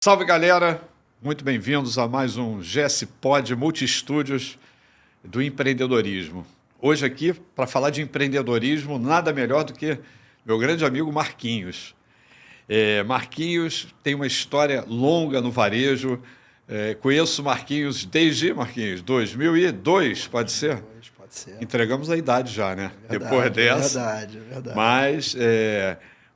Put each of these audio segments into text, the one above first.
Salve, galera! Muito bem-vindos a mais um GS Pod Multistúdios do empreendedorismo. Hoje aqui, para falar de empreendedorismo, nada melhor do que meu grande amigo Marquinhos. Marquinhos tem uma história longa no varejo. Conheço Marquinhos desde, Marquinhos, 2002, pode ser? Pode ser. Entregamos a idade já, né? Verdade, Depois dessa. Verdade. Mas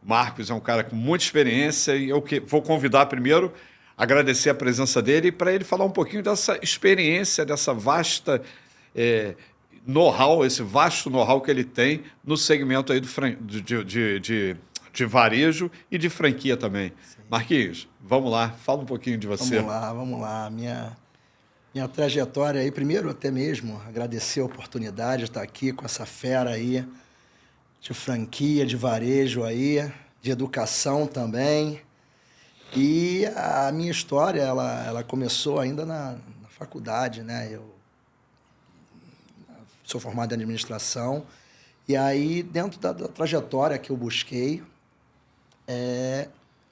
Marcos é um cara com muita experiência e eu vou convidar primeiro, agradecer a presença dele para ele falar um pouquinho dessa experiência, dessa vasta know-how, esse vasto know-how que ele tem no segmento aí de varejo e de franquia também. Sim. Marquinhos, vamos lá, fala um pouquinho de você. Vamos lá. Minha trajetória aí, primeiro até mesmo agradecer a oportunidade de estar aqui com essa fera aí, de franquia, de varejo aí, de educação também. E a minha história, ela começou ainda na faculdade, né? Eu sou formado em administração. E aí, dentro da trajetória que eu busquei,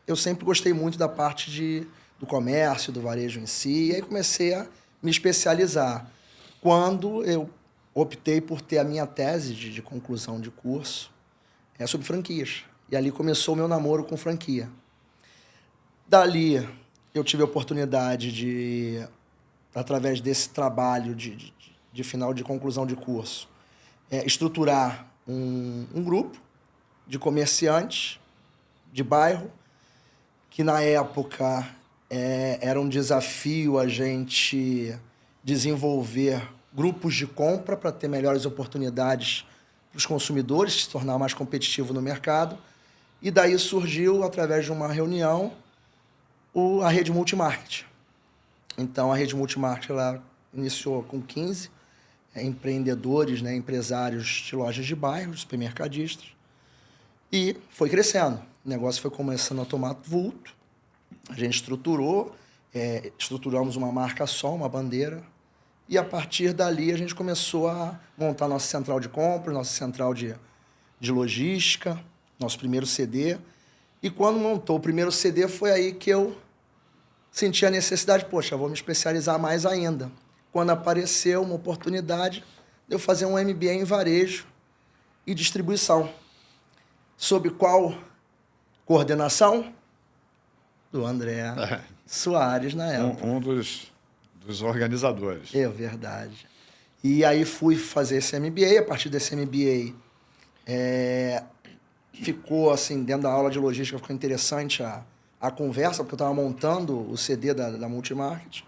eu sempre gostei muito da parte do comércio, do varejo em si. E aí comecei a me especializar. Quando eu optei por ter a minha tese de conclusão de curso sobre franquias. E ali começou o meu namoro com franquia. Dali, eu tive a oportunidade de, através desse trabalho de final de conclusão de curso, estruturar um grupo de comerciantes de bairro, que na época era um desafio a gente desenvolver grupos de compra para ter melhores oportunidades para os consumidores, se tornar mais competitivo no mercado. E daí surgiu, através de uma reunião, a rede Multimarket. Então, a rede Multimarket ela iniciou com 15 empreendedores, né, empresários de lojas de bairro, supermercadistas, e foi crescendo. O negócio foi começando a tomar vulto. A gente estruturamos uma marca só, uma bandeira, e a partir dali a gente começou a montar nossa central de compra, nossa central de logística, nosso primeiro CD. E quando montou o primeiro CD, foi aí que eu senti a necessidade, poxa, vou me especializar mais ainda. Quando apareceu uma oportunidade de eu fazer um MBA em varejo e distribuição. Sob qual coordenação? Do André Soares, na época. Um dos organizadores. É verdade. E aí fui fazer esse MBA. A partir desse MBA, ficou assim, dentro da aula de logística, ficou interessante a conversa, porque eu estava montando o CD da Multimarket.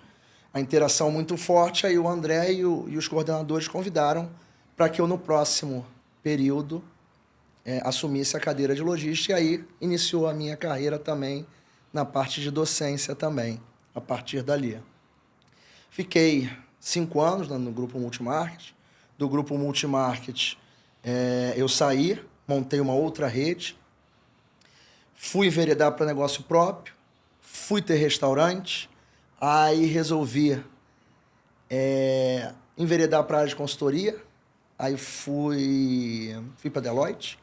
A interação muito forte, aí o André e os coordenadores convidaram para que eu, no próximo período, assumisse a cadeira de logística, e aí iniciou a minha carreira também na parte de docência também, a partir dali. Fiquei 5 anos no Grupo Multimarket. Do Grupo Multimarket, eu saí, montei uma outra rede, fui enveredar para negócio próprio, fui ter restaurante, aí resolvi enveredar para a área de consultoria, aí fui para Deloitte,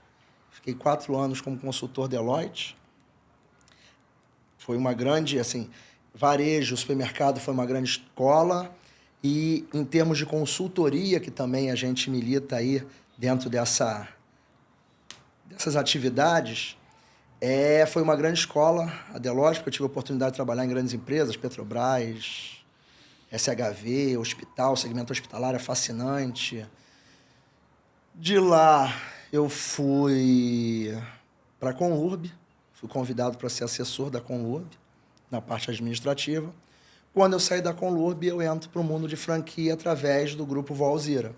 fiquei 4 anos como consultor Deloitte. Foi uma grande, assim, varejo, supermercado foi uma grande escola. E em termos de consultoria, que também a gente milita aí dentro dessas atividades, foi uma grande escola, a Deloitte, porque eu tive a oportunidade de trabalhar em grandes empresas, Petrobras, SHV, hospital, segmento hospitalar é fascinante. De lá, eu fui para a Conlurb, fui convidado para ser assessor da Conlurb, na parte administrativa. Quando eu saí da Conlurb, eu entro para o mundo de franquia através do grupo Vó Alzira.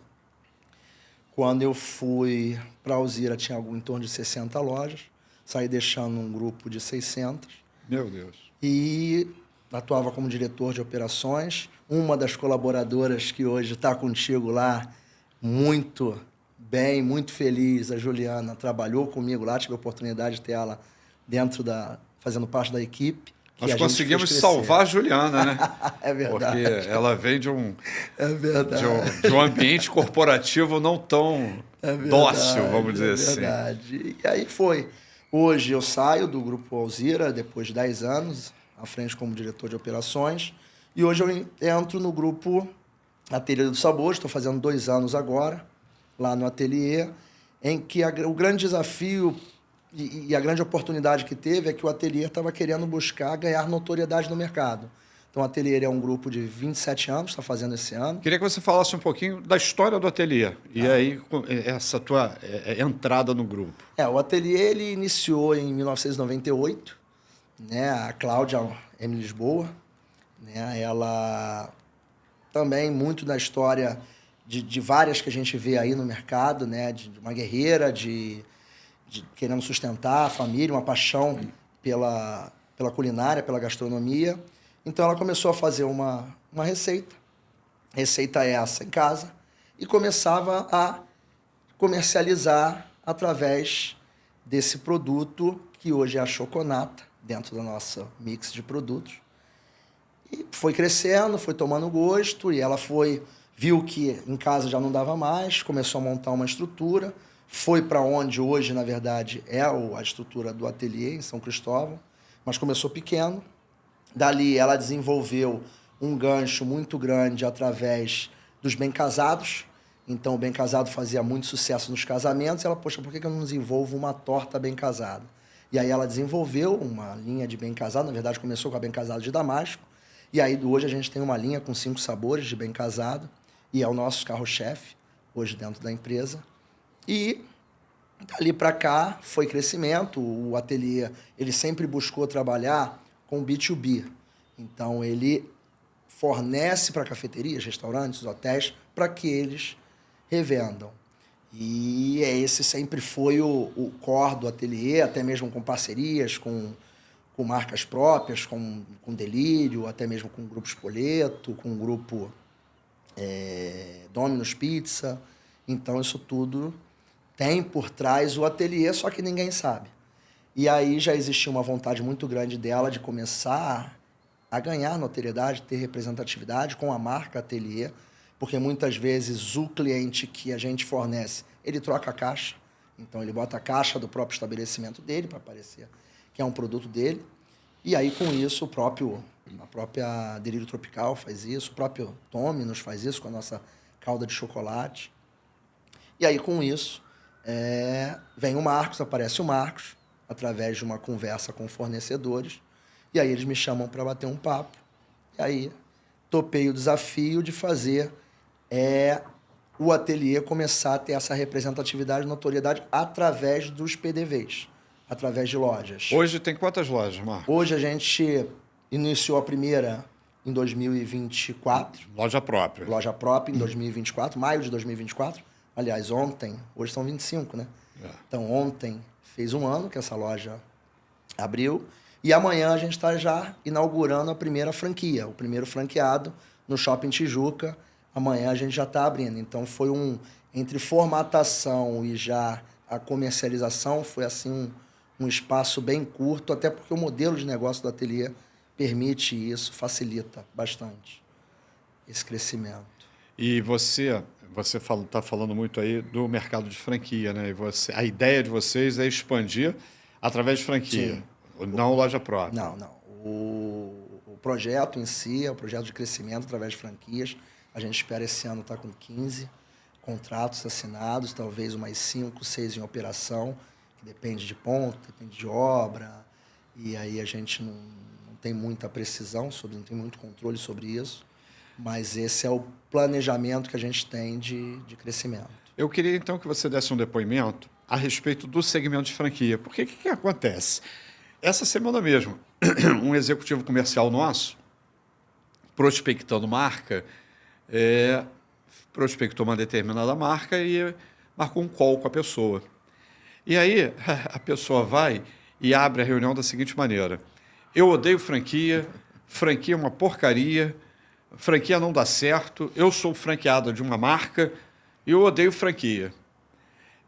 Quando eu fui para a Alzira, tinha em torno de 60 lojas. Saí deixando um grupo de 600. Meu Deus. E atuava como diretor de operações. Uma das colaboradoras que hoje está contigo lá, muito bem, muito feliz, a Juliana, trabalhou comigo lá. Tive a oportunidade de ter ela fazendo parte da equipe. Nós conseguimos salvar a Juliana, né? É verdade. Porque ela vem de um ambiente corporativo não tão dócil, vamos dizer assim. É verdade. E aí foi. Hoje eu saio do Grupo Alzira, depois de 10 anos, à frente como diretor de operações. E hoje eu entro no grupo Ateliê do Sabor, estou fazendo 2 anos agora, lá no ateliê, em que o grande desafio e a grande oportunidade que teve é que o ateliê estava querendo buscar ganhar notoriedade no mercado. Então, o ateliê é um grupo de 27 anos, está fazendo esse ano. Queria que você falasse um pouquinho da história do ateliê e aí essa tua entrada no grupo. O ateliê ele iniciou em 1998, né? A Cláudia M. Lisboa, né? Ela também muito da história de várias que a gente vê aí no mercado, né? De uma guerreira, de querendo sustentar a família, uma paixão pela culinária, pela gastronomia. Então, ela começou a fazer uma receita essa em casa, e começava a comercializar através desse produto, que hoje é a Choconata, dentro da nossa mix de produtos. E foi crescendo, foi tomando gosto, e ela viu que em casa já não dava mais, começou a montar uma estrutura, foi para onde hoje, na verdade, é a estrutura do ateliê, em São Cristóvão, mas começou pequeno. Dali, ela desenvolveu um gancho muito grande através dos bem-casados. Então, o bem-casado fazia muito sucesso nos casamentos. Ela, poxa, por que eu não desenvolvo uma torta bem-casada? E aí, ela desenvolveu uma linha de bem-casado. Na verdade, começou com a bem-casado de Damasco. E aí, hoje, a gente tem uma linha com 5 sabores de bem-casado. E é o nosso carro-chefe, hoje, dentro da empresa. E dali para cá, foi crescimento. O ateliê, ele sempre buscou trabalhar com B2B. Então, ele fornece para cafeterias, restaurantes, hotéis, para que eles revendam. E esse sempre foi o core do ateliê, até mesmo com parcerias, com marcas próprias, com Delírio, até mesmo com o Grupo Spoleto, com o Grupo Domino's Pizza. Então, isso tudo tem por trás o ateliê, só que ninguém sabe. E aí já existia uma vontade muito grande dela de começar a ganhar notoriedade, ter representatividade com a marca Ateliê, porque muitas vezes o cliente que a gente fornece, ele troca a caixa, então ele bota a caixa do próprio estabelecimento dele para parecer que é um produto dele, e aí com isso a própria Delírio Tropical faz isso, o próprio Domino's faz isso com a nossa calda de chocolate. E aí com isso vem o Marcos, aparece o Marcos, através de uma conversa com fornecedores, e aí eles me chamam para bater um papo, e aí topei o desafio de fazer o ateliê começar a ter essa representatividade e notoriedade através dos PDVs, através de lojas. Hoje tem quantas lojas, Marcos? Hoje a gente iniciou a primeira em 2024. Loja própria. Loja própria em 2024, maio de 2024. Aliás, hoje são 25, né? Então, ontem fez 1 ano que essa loja abriu. E amanhã a gente está já inaugurando a primeira franquia, o primeiro franqueado no Shopping Tijuca. Amanhã a gente já está abrindo. Então, foi entre formatação e já a comercialização, foi assim um espaço bem curto, até porque o modelo de negócio do ateliê permite isso, facilita bastante esse crescimento. E você está falando muito aí do mercado de franquia, né? E a ideia de vocês é expandir através de franquia, Sim. Não loja própria. Não. O projeto em si é um projeto de crescimento através de franquias. A gente espera esse ano estar com 15 contratos assinados, talvez umas 5, 6 em operação, que depende de ponto, depende de obra, e aí a gente não tem muita precisão, não tem muito controle sobre isso, mas esse é o planejamento que a gente tem de crescimento. Eu queria, então, que você desse um depoimento a respeito do segmento de franquia. Porque o que acontece? Essa semana mesmo, um executivo comercial nosso, prospectando marca, prospectou uma determinada marca e marcou um call com a pessoa. E aí a pessoa vai e abre a reunião da seguinte maneira: eu odeio franquia é uma porcaria, franquia não dá certo, eu sou franqueada de uma marca e eu odeio franquia.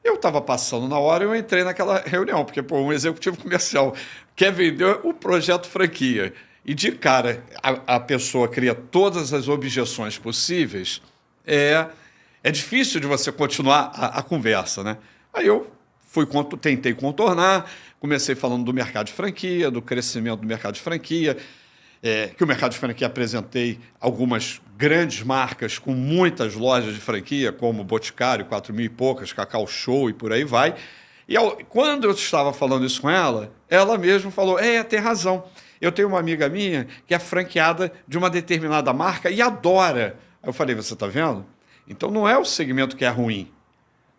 Eu estava passando na hora e eu entrei naquela reunião, porque um executivo comercial quer vender o projeto franquia e de cara a pessoa cria todas as objeções possíveis, é difícil de você continuar a conversa, né? Aí eu tentei contornar, comecei falando do mercado de franquia, do crescimento do mercado de franquia, que o mercado de franquia apresentei algumas grandes marcas com muitas lojas de franquia, como Boticário, 4.000 e poucas, Cacau Show e por aí vai. E quando eu estava falando isso com ela, ela mesma falou, tem razão. Eu tenho uma amiga minha que é franqueada de uma determinada marca e adora. Aí eu falei, você está vendo? Então não é o segmento que é ruim.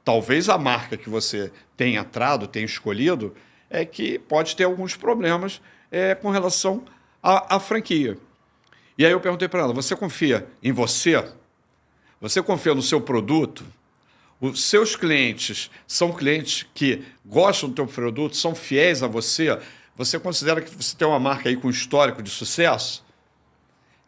Talvez a marca que você tenha entrado, tenha escolhido, é que pode ter alguns problemas com relação à franquia. E aí eu perguntei para ela, você confia em você? Você confia no seu produto? Os seus clientes são clientes que gostam do teu produto, são fiéis a você? Você considera que você tem uma marca aí com histórico de sucesso?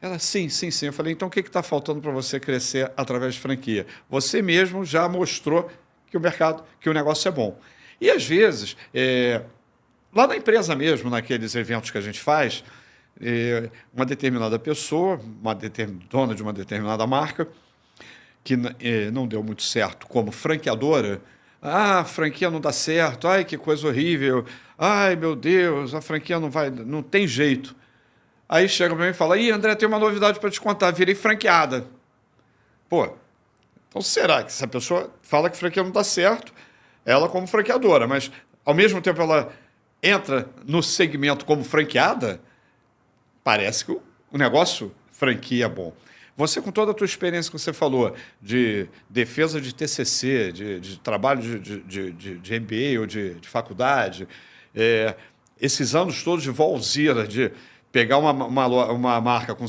Ela, sim. Eu falei, então o que está faltando para você crescer através de franquia? Você mesmo já mostrou que o mercado, que o negócio é bom. E às vezes, lá na empresa mesmo, naqueles eventos que a gente faz, uma determinada pessoa, dona de uma determinada marca, que não deu muito certo como franqueadora, a franquia não dá certo, ai, que coisa horrível, ai, meu Deus, a franquia não tem jeito. Aí chega para mim e fala, André, tem uma novidade para te contar, virei franqueada. Pô, então será que essa pessoa fala que franquia não dá certo, ela como franqueadora, mas ao mesmo tempo ela entra no segmento como franqueada, parece que o negócio franquia é bom. Você, com toda a tua experiência que você falou de defesa de TCC, de trabalho de MBA ou de faculdade, esses anos todos de Volzira, de pegar uma marca com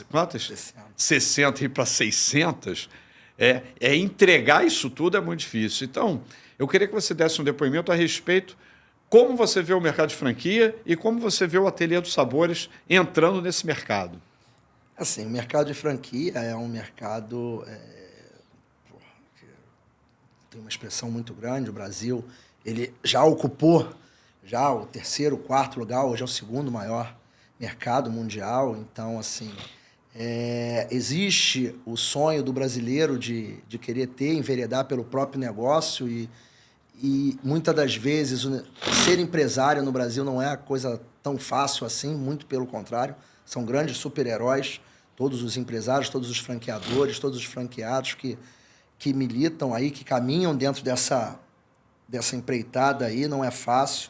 quantas? 60 e ir para 600, entregar isso tudo é muito difícil. Então, eu queria que você desse um depoimento a respeito como você vê o mercado de franquia e como você vê o Ateliê dos Sabores entrando nesse mercado. Assim, o mercado de franquia é um mercado que tem uma expressão muito grande. O Brasil ele já ocupou o terceiro, quarto lugar, hoje é o segundo maior mercado mundial. Então, assim, existe o sonho do brasileiro de querer enveredar pelo próprio negócio e muitas das vezes ser empresário no Brasil não é a coisa tão fácil assim, muito pelo contrário. São grandes super-heróis, todos os empresários, todos os franqueadores, todos os franqueados que militam aí, que caminham dentro dessa empreitada aí, não é fácil.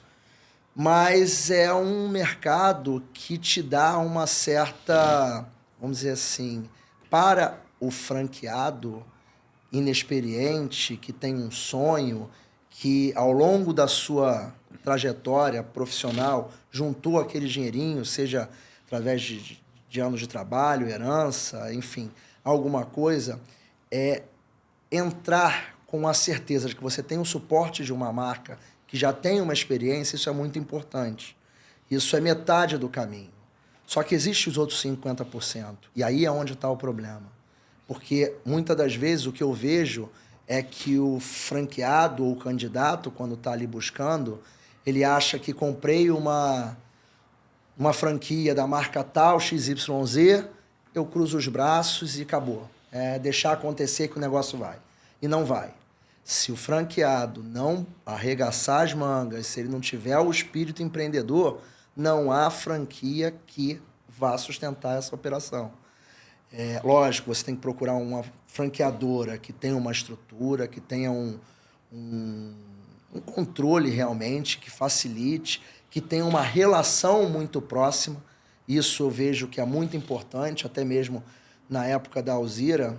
Mas é um mercado que te dá uma certa, vamos dizer assim, para o franqueado inexperiente, que tem um sonho, que ao longo da sua trajetória profissional juntou aquele dinheirinho, seja através de anos de trabalho, herança, enfim, alguma coisa, entrar com a certeza de que você tem o suporte de uma marca que já tem uma experiência, isso é muito importante. Isso é metade do caminho. Só que existem os outros 50%. E aí é onde está o problema. Porque muitas das vezes o que eu vejo é que o franqueado ou o candidato, quando está ali buscando, ele acha que comprei uma franquia da marca tal, XYZ, eu cruzo os braços e acabou. É deixar acontecer que o negócio vai. E não vai. Se o franqueado não arregaçar as mangas, se ele não tiver o espírito empreendedor, não há franquia que vá sustentar essa operação. Lógico, você tem que procurar uma franqueadora que tenha uma estrutura, que tenha um controle realmente, que facilite, que tenha uma relação muito próxima. Isso eu vejo que é muito importante, até mesmo na época da Alzira,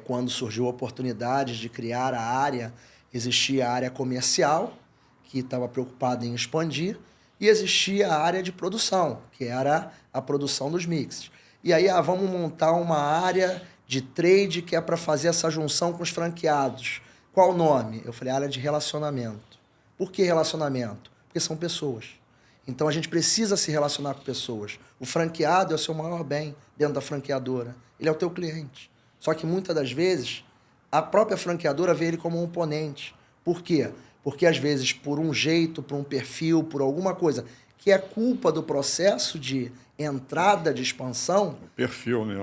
quando surgiu a oportunidade de criar a área, existia a área comercial, que estava preocupada em expandir, e existia a área de produção, que era a produção dos mixes. E aí, vamos montar uma área de trade que é para fazer essa junção com os franqueados. Qual o nome? Eu falei, área de relacionamento. Por que relacionamento? Porque são pessoas. Então, a gente precisa se relacionar com pessoas. O franqueado é o seu maior bem dentro da franqueadora. Ele é o teu cliente. Só que, muitas das vezes, a própria franqueadora vê ele como um oponente. Por quê? Porque, às vezes, por um jeito, por um perfil, por alguma coisa, que é culpa do processo de entrada, de expansão,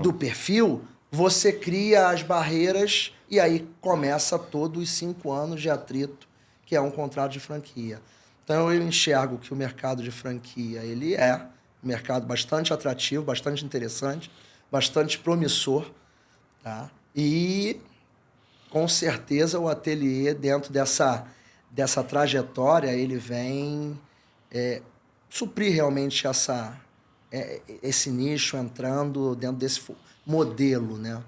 do perfil, você cria as barreiras e aí começa todos os 5 anos de atrito, que é um contrato de franquia. Então, eu enxergo que o mercado de franquia ele é um mercado bastante atrativo, bastante interessante, bastante promissor, tá? E, com certeza, o ateliê, dentro dessa trajetória, ele vem suprir realmente esse nicho entrando dentro desse modelo, né?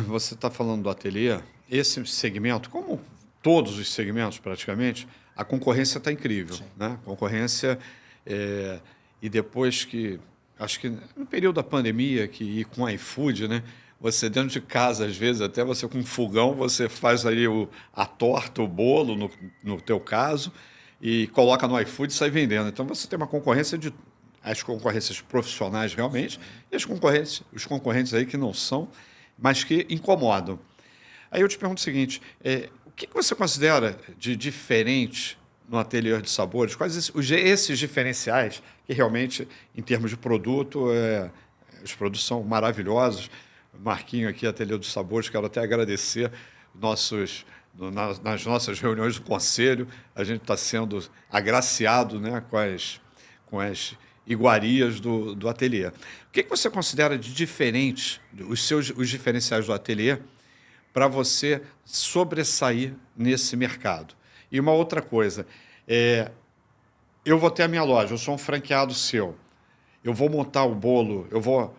Você está falando do ateliê, esse segmento, como todos os segmentos praticamente, a concorrência está incrível, Sim. né? Concorrência, e depois que, acho que no período da pandemia, e com o iFood, né? Você dentro de casa, às vezes, até você com um fogão, você faz ali a torta, o bolo, no teu caso, e coloca no iFood e sai vendendo. Então você tem uma concorrência as concorrências profissionais realmente, e os concorrentes aí que não são, mas que incomodam. Aí eu te pergunto o seguinte, o que você considera de diferente no ateliê de sabores? Quais esses diferenciais que realmente, em termos de produto, os produtos são maravilhosos. Marquinho aqui, Ateliê dos Sabores, quero até agradecer nas nossas reuniões do conselho, a gente está sendo agraciado, né, com as iguarias do ateliê. O que você considera de diferente, os diferenciais do ateliê, para você sobressair nesse mercado? E uma outra coisa, eu vou ter a minha loja, eu sou um franqueado seu, eu vou montar o bolo, eu vou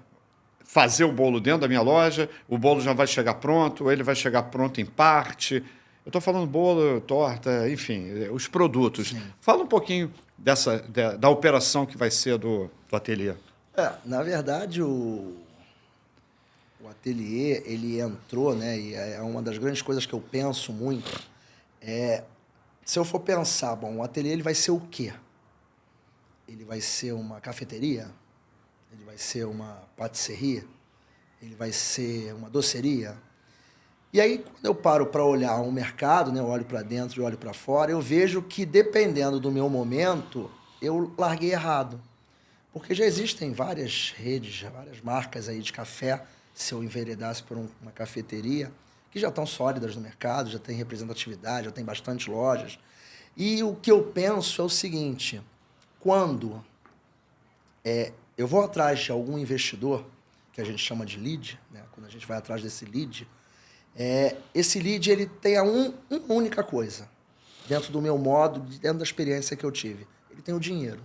fazer o bolo dentro da minha loja, o bolo já vai chegar pronto, ou ele vai chegar pronto em parte. Eu estou falando bolo, torta, enfim, os produtos. Sim. Fala um pouquinho da operação que vai ser do ateliê. Na verdade, o ateliê, ele entrou, né? E é uma das grandes coisas que eu penso muito. Se eu for pensar, bom, o ateliê ele vai ser o quê? Ele vai ser uma cafeteria? Ele vai ser uma patisserie? Ele vai ser uma doceria? E aí, quando eu paro para olhar um mercado, né, eu olho para dentro e olho para fora, eu vejo que, dependendo do meu momento, eu larguei errado. Porque já existem várias redes, várias marcas aí de café, se eu enveredasse por uma cafeteria, que já estão sólidas no mercado, já tem representatividade, já tem bastante lojas. E o que eu penso é o seguinte, quando eu vou atrás de algum investidor, que a gente chama de lead, né? Quando a gente vai atrás desse lead, esse lead ele tem uma única coisa, dentro do meu modo, dentro da experiência que eu tive. Ele tem o dinheiro.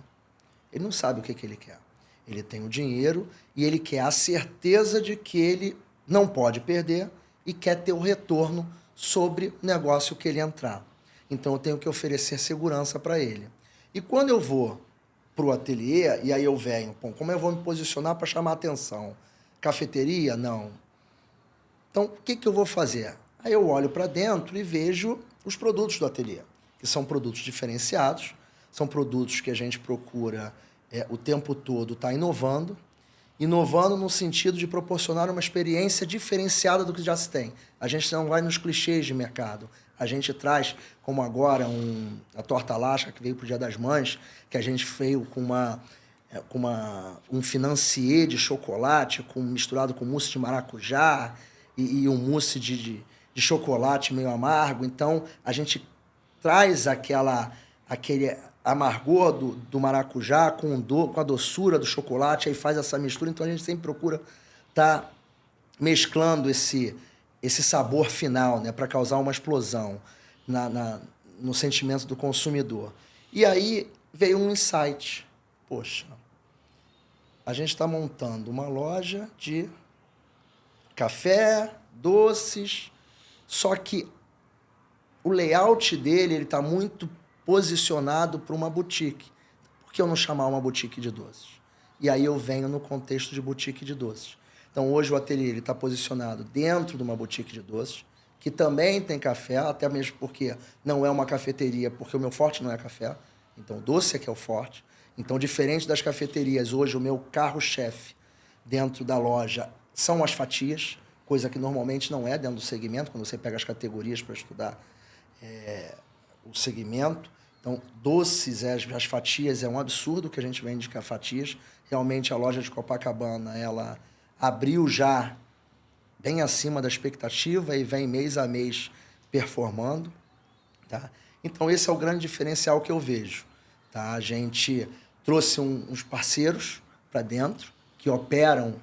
Ele não sabe o que ele quer. Ele tem o dinheiro e ele quer a certeza de que ele não pode perder e quer ter o retorno sobre o negócio que ele entrar. Então, eu tenho que oferecer segurança para ele. E quando eu vou para o ateliê, e aí eu venho, como eu vou me posicionar para chamar a atenção? Cafeteria? Não. Então, o que eu vou fazer? Aí eu olho para dentro e vejo os produtos do ateliê, que são produtos diferenciados, são produtos que a gente procura o tempo todo estar inovando no sentido de proporcionar uma experiência diferenciada do que já se tem. A gente não vai nos clichês de mercado. A gente traz, como agora, a torta lasca que veio para o Dia das Mães, que a gente veio com um financier de chocolate misturado com mousse de maracujá e um mousse de chocolate meio amargo. Então, a gente traz aquele amargor do maracujá com a doçura do chocolate, aí faz essa mistura. Então, a gente sempre procura estar mesclando esse sabor final, né, para causar uma explosão no sentimento do consumidor. E aí veio um insight. Poxa, a gente está montando uma loja de café, doces, só que o layout dele está muito posicionado para uma boutique. Por que eu não chamar uma boutique de doces? E aí eu venho no contexto de boutique de doces. Então, hoje o ateliê está posicionado dentro de uma boutique de doces, que também tem café, até mesmo porque não é uma cafeteria, porque o meu forte não é café. Então, o doce é que é o forte. Então, diferente das cafeterias, hoje o meu carro-chefe dentro da loja são as fatias, coisa que normalmente não é dentro do segmento, quando você pega as categorias para estudar o segmento. Então, doces, as fatias, é um absurdo que a gente vende com fatias. Realmente, a loja de Copacabana, ela abriu já bem acima da expectativa e vem mês a mês performando. Tá? Então, esse é o grande diferencial que eu vejo. Tá? A gente trouxe uns parceiros para dentro que operam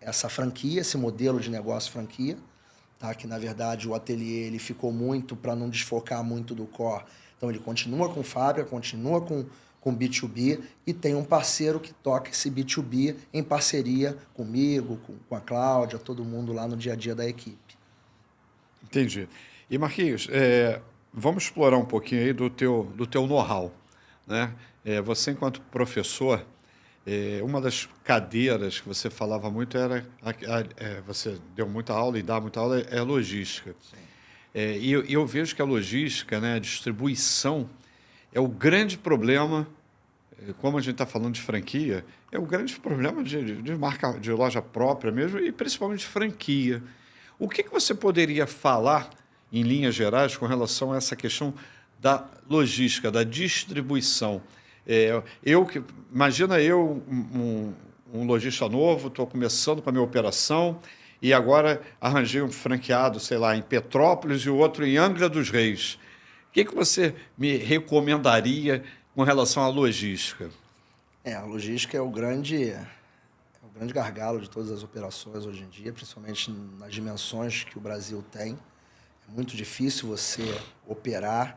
essa franquia, esse modelo de negócio franquia, tá? Que, na verdade, o ateliê ele ficou muito para não desfocar muito do core. Então, ele continua com fábrica, continua com B2B e tem um parceiro que toca esse B2B em parceria comigo, com a Cláudia, todo mundo lá no dia a dia da equipe. Entendi. E, Marquinhos, vamos explorar um pouquinho aí do teu know-how, né? Você, enquanto professor, uma das cadeiras que você falava muito era... você deu muita aula e dá muita aula, é a logística. E eu vejo que a logística, né, a distribuição, é o grande problema, como a gente está falando de franquia, é o grande problema de marca, de loja própria mesmo, e principalmente de franquia. O que você poderia falar, em linhas gerais, com relação a essa questão da logística, da distribuição? Imagina eu, um lojista novo, estou começando com a minha operação e agora arranjei um franqueado, sei lá, em Petrópolis e o outro em Angra dos Reis. O que você me recomendaria com relação à logística? A logística é o grande gargalo de todas as operações hoje em dia, principalmente nas dimensões que o Brasil tem. É muito difícil você operar,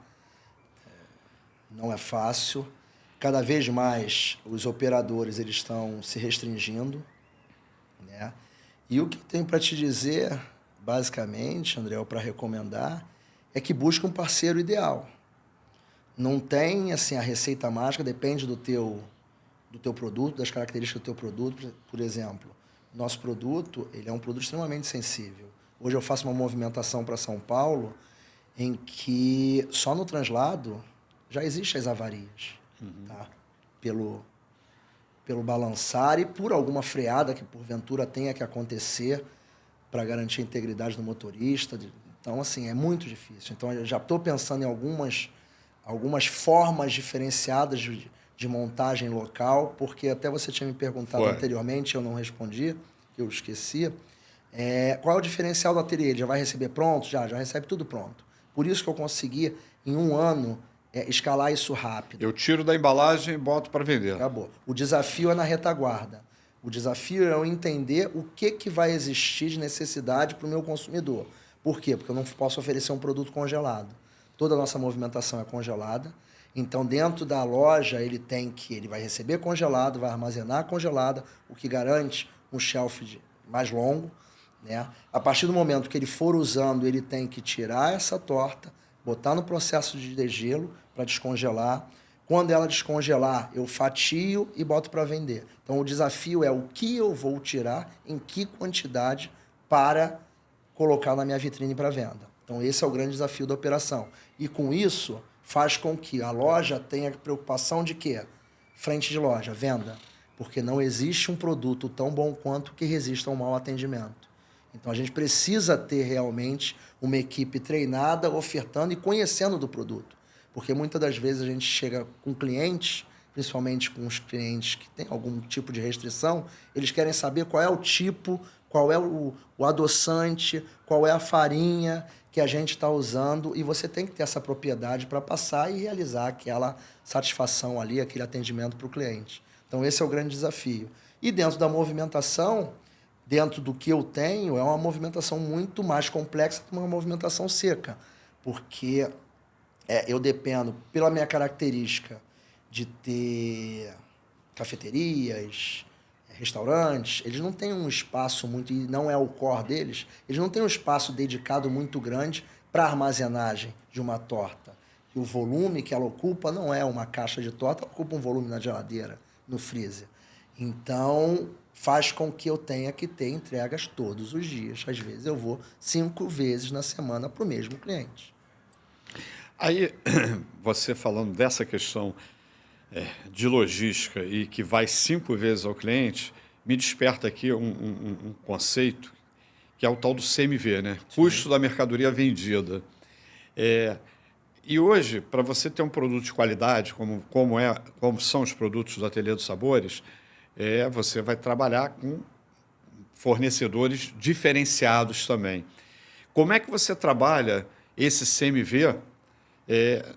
não é fácil. Cada vez mais os operadores eles estão se restringindo, né? E o que eu tenho para te dizer, basicamente, André, para recomendar, é que busque um parceiro ideal. Não tem assim a receita mágica, depende do teu produto, das características do teu produto. Por exemplo, nosso produto ele é um produto extremamente sensível. Hoje eu faço uma movimentação para São Paulo em que só no translado já existem as avarias, tá? Pelo balançar e por alguma freada que porventura tenha que acontecer para garantir a integridade do motorista. Então, assim, é muito difícil. Então, eu já estou pensando em algumas formas diferenciadas de montagem local, porque até você tinha me perguntado anteriormente, eu não respondi, eu esqueci. Qual é o diferencial do ateliê? Ele já vai receber pronto? Já recebe tudo pronto. Por isso que eu consegui, em um ano, escalar isso rápido. Eu tiro da embalagem e boto para vender. Acabou. O desafio é na retaguarda. O desafio é eu entender o que vai existir de necessidade para o meu consumidor. Por quê? Porque eu não posso oferecer um produto congelado. Toda a nossa movimentação é congelada. Então, dentro da loja, ele vai receber congelado, vai armazenar congelada, o que garante um shelf mais longo, né? A partir do momento que ele for usando, ele tem que tirar essa torta, botar no processo de degelo para descongelar. Quando ela descongelar, eu fatio e boto para vender. Então, o desafio é o que eu vou tirar, em que quantidade, para colocar na minha vitrine para venda. Então, esse é o grande desafio da operação. E, com isso, faz com que a loja tenha preocupação de quê? Frente de loja, venda. Porque não existe um produto tão bom quanto que resista a um mau atendimento. Então, a gente precisa ter realmente uma equipe treinada, ofertando e conhecendo do produto. Porque muitas das vezes a gente chega com clientes, principalmente com os clientes que têm algum tipo de restrição, eles querem saber qual é o tipo, qual é o adoçante, qual é a farinha que a gente está usando, e você tem que ter essa propriedade para passar e realizar aquela satisfação ali, aquele atendimento para o cliente. Então, esse é o grande desafio. E dentro da movimentação, dentro do que eu tenho, é uma movimentação muito mais complexa que uma movimentação seca, porque eu dependo, pela minha característica de ter cafeterias, restaurantes, eles não têm um espaço muito, e não é o core deles, eles não têm um espaço dedicado muito grande para armazenagem de uma torta. E o volume que ela ocupa não é uma caixa de torta, ela ocupa um volume na geladeira, no freezer. Então, faz com que eu tenha que ter entregas todos os dias. Às vezes eu vou 5 vezes na semana para o mesmo cliente. Aí, você falando dessa questão de logística e que vai 5 vezes ao cliente, me desperta aqui um conceito que é o tal do CMV, né? Custo da mercadoria vendida. E hoje, para você ter um produto de qualidade, como são os produtos do Ateliê dos Sabores, você vai trabalhar com fornecedores diferenciados também. Como é que você trabalha esse CMV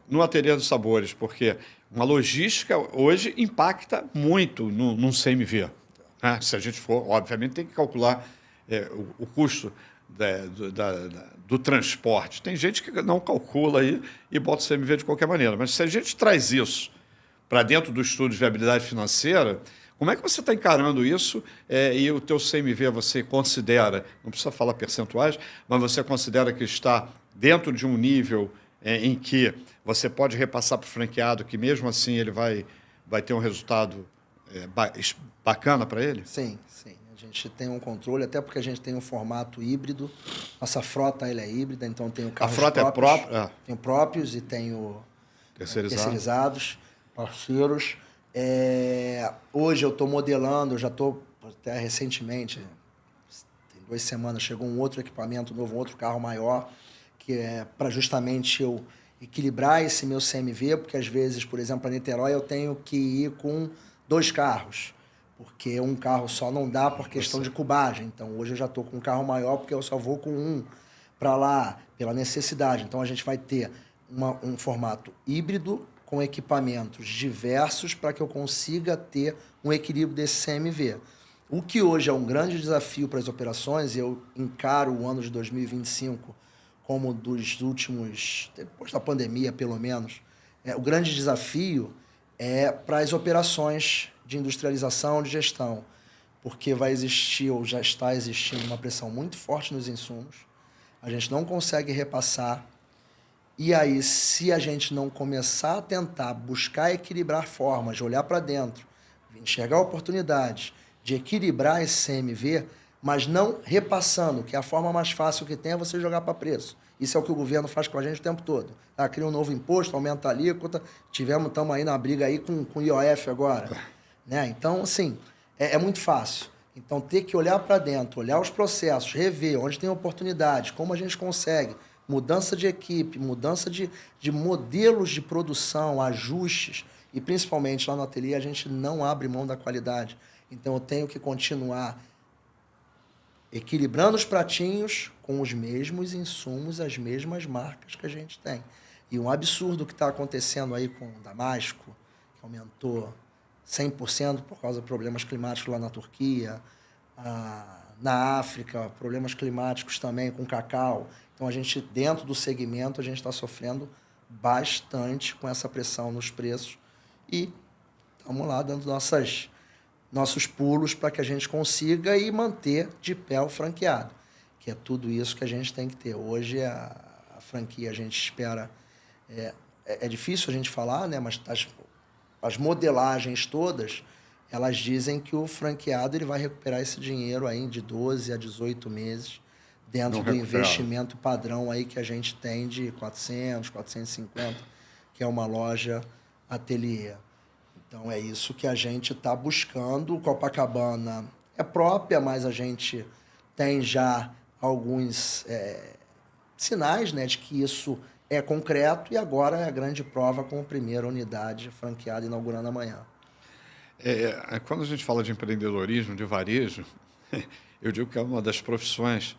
no Ateliê dos Sabores? Porque uma logística hoje impacta muito num CMV. Né? Se a gente for, obviamente, tem que calcular o custo do transporte. Tem gente que não calcula aí e bota o CMV de qualquer maneira. Mas se a gente traz isso para dentro do estudo de viabilidade financeira, como é que você está encarando isso e o teu CMV você considera, não precisa falar percentuais, mas você considera que está dentro de um nível em que você pode repassar para o franqueado que mesmo assim ele vai ter um resultado bacana para ele? Sim, sim. A gente tem um controle, até porque a gente tem um formato híbrido. Nossa frota ela é híbrida, então tem o carros frota próprios, é própria? Tem próprios e tem terceirizados, parceiros. Hoje eu estou modelando, eu já estou até recentemente, tem 2 semanas, chegou um outro equipamento novo, um outro carro maior, que é para justamente eu equilibrar esse meu CMV, porque às vezes, por exemplo, para Niterói eu tenho que ir com 2 carros, porque um carro só não dá por questão de cubagem. Então hoje eu já estou com um carro maior porque eu só vou com um para lá, pela necessidade. Então a gente vai ter um formato híbrido com equipamentos diversos para que eu consiga ter um equilíbrio desse CMV. O que hoje é um grande desafio para as operações, e eu encaro o ano de 2025 como dos últimos, depois da pandemia pelo menos, o grande desafio é para as operações de industrialização, de gestão, porque vai existir ou já está existindo uma pressão muito forte nos insumos, a gente não consegue repassar. E aí, se a gente não começar a tentar buscar equilibrar formas, de olhar para dentro, enxergar oportunidades, de equilibrar esse CMV, mas não repassando, que é a forma mais fácil que tem é você jogar para preço. Isso é o que o governo faz com a gente o tempo todo. Cria um novo imposto, aumenta a alíquota, estamos aí na briga aí com o IOF agora. Né? Então, assim, é muito fácil. Então, ter que olhar para dentro, olhar os processos, rever onde tem oportunidade, como a gente consegue, mudança de equipe, mudança de modelos de produção, ajustes, e principalmente lá no ateliê a gente não abre mão da qualidade. Então eu tenho que continuar equilibrando os pratinhos com os mesmos insumos, as mesmas marcas que a gente tem. E um absurdo que está acontecendo aí com o Damasco, que aumentou 100% por causa de problemas climáticos lá na Turquia, na África, problemas climáticos também com cacau. Então, a gente, dentro do segmento, a gente está sofrendo bastante com essa pressão nos preços e estamos lá dando nossos pulos para que a gente consiga e manter de pé o franqueado, que é tudo isso que a gente tem que ter. Hoje, a franquia, a gente espera... É difícil a gente falar, né? Mas as modelagens todas, elas dizem que o franqueado ele vai recuperar esse dinheiro aí de 12 a 18 meses, dentro do investimento padrão aí que a gente tem de 400, 450, que é uma loja ateliê. Então, é isso que a gente está buscando. O Copacabana é própria, mas a gente tem já alguns sinais, né, de que isso é concreto, e agora é a grande prova com a primeira unidade franqueada inaugurando amanhã. Quando a gente fala de empreendedorismo, de varejo, eu digo que é uma das profissões,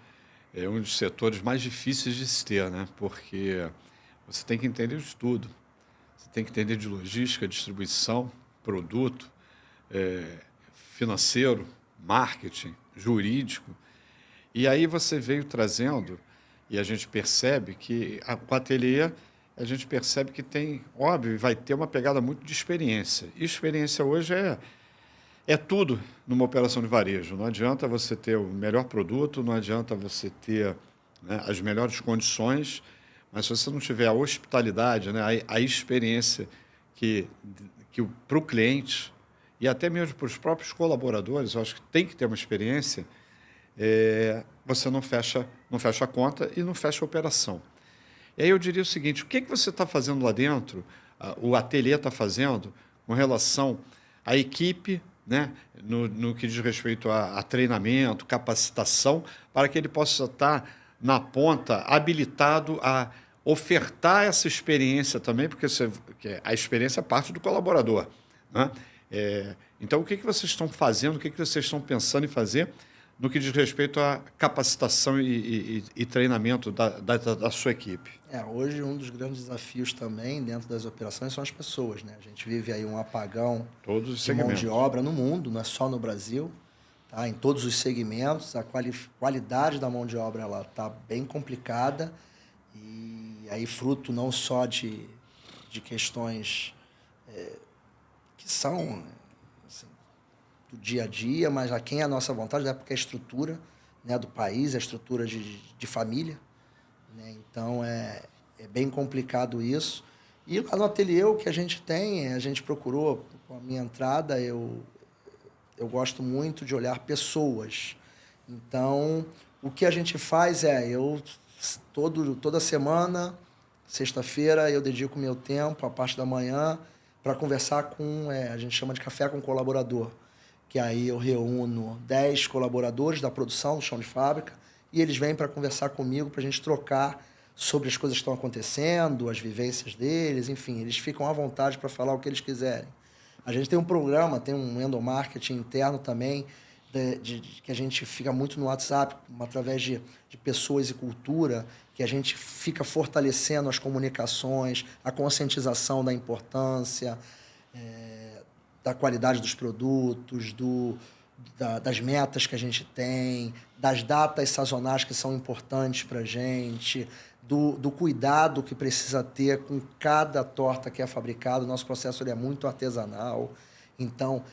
um dos setores mais difíceis de se ter, né? Porque você tem que entender de tudo. Você tem que entender de logística, distribuição, produto, financeiro, marketing, jurídico. E aí você veio trazendo, e a gente percebe que com o ateliê, a gente percebe que tem, óbvio, vai ter uma pegada muito de experiência. E experiência hoje é tudo numa operação de varejo. Não adianta você ter o melhor produto, não adianta você ter, né, as melhores condições, mas se você não tiver a hospitalidade, né, a experiência que para o cliente e até mesmo para os próprios colaboradores, eu acho que tem que ter uma experiência, você não fecha a conta e não fecha a operação. E aí eu diria o seguinte: o que você está fazendo lá dentro, o ateliê está fazendo com relação à equipe, né, no que diz respeito a treinamento, capacitação, para que ele possa estar na ponta habilitado a ofertar essa experiência também, porque a experiência é parte do colaborador, né? Então, o que vocês estão fazendo, o que vocês estão pensando em fazer no que diz respeito à capacitação e treinamento da sua equipe? Hoje um dos grandes desafios também dentro das operações são as pessoas, né? A gente vive aí um apagão Todos os de mão segmentos. de obra no mundo, não é só no Brasil, tá? Em todos os segmentos, a qualidade da mão de obra ela está bem complicada e aí fruto não só de questões que são assim, do dia a dia, mas a quem é a nossa vontade, né? Porque a estrutura, né, do país, a estrutura de família, né? Então, é bem complicado isso. E lá no ateliê, o que a gente tem, a gente procurou, com a minha entrada, eu gosto muito de olhar pessoas. Então, o que a gente faz toda semana, sexta-feira, eu dedico meu tempo, a parte da manhã, para conversar a gente chama de café com colaborador, que aí eu reúno 10 colaboradores da produção, do chão de fábrica, e eles vêm para conversar comigo, para a gente trocar sobre as coisas que estão acontecendo, as vivências deles, enfim, eles ficam à vontade para falar o que eles quiserem. A gente tem um programa, tem um endomarketing interno também, que a gente fica muito no WhatsApp, através de pessoas e cultura, que a gente fica fortalecendo as comunicações, a conscientização da importância, da qualidade dos produtos, das metas que a gente tem, das datas sazonais que são importantes para a gente, do cuidado que precisa ter com cada torta que é fabricada. O nosso processo ele é muito artesanal, então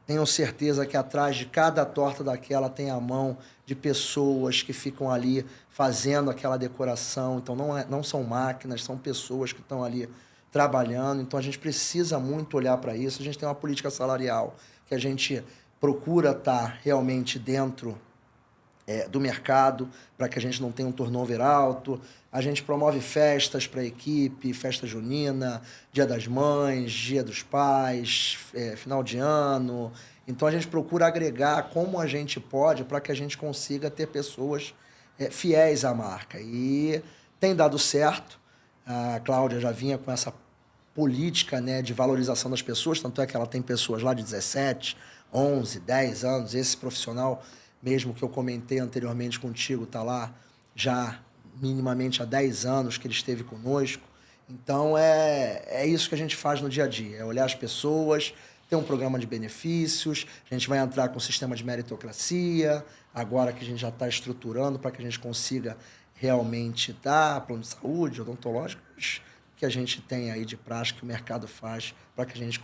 tenham certeza que atrás de cada torta daquela tem a mão de pessoas que ficam ali fazendo aquela decoração. Então não são máquinas, são pessoas que estão ali trabalhando. Então a gente precisa muito olhar para isso. A gente tem uma política salarial que a gente procura estar realmente dentro do mercado, para que a gente não tenha um turnover alto. A gente promove festas para a equipe, festa junina, Dia das Mães, Dia dos Pais, final de ano. Então, a gente procura agregar como a gente pode para que a gente consiga ter pessoas fiéis à marca. E tem dado certo. A Cláudia já vinha com essa política, né, de valorização das pessoas, tanto é que ela tem pessoas lá de 17, 11, 10 anos. Esse profissional mesmo que eu comentei anteriormente contigo, está lá já minimamente há 10 anos que ele esteve conosco. Então, é isso que a gente faz no dia a dia, é olhar as pessoas, ter um programa de benefícios, a gente vai entrar com o sistema de meritocracia, agora que a gente já está estruturando para que a gente consiga realmente dar plano de saúde, odontológicos, que a gente tem aí de prática, que o mercado faz, para que a gente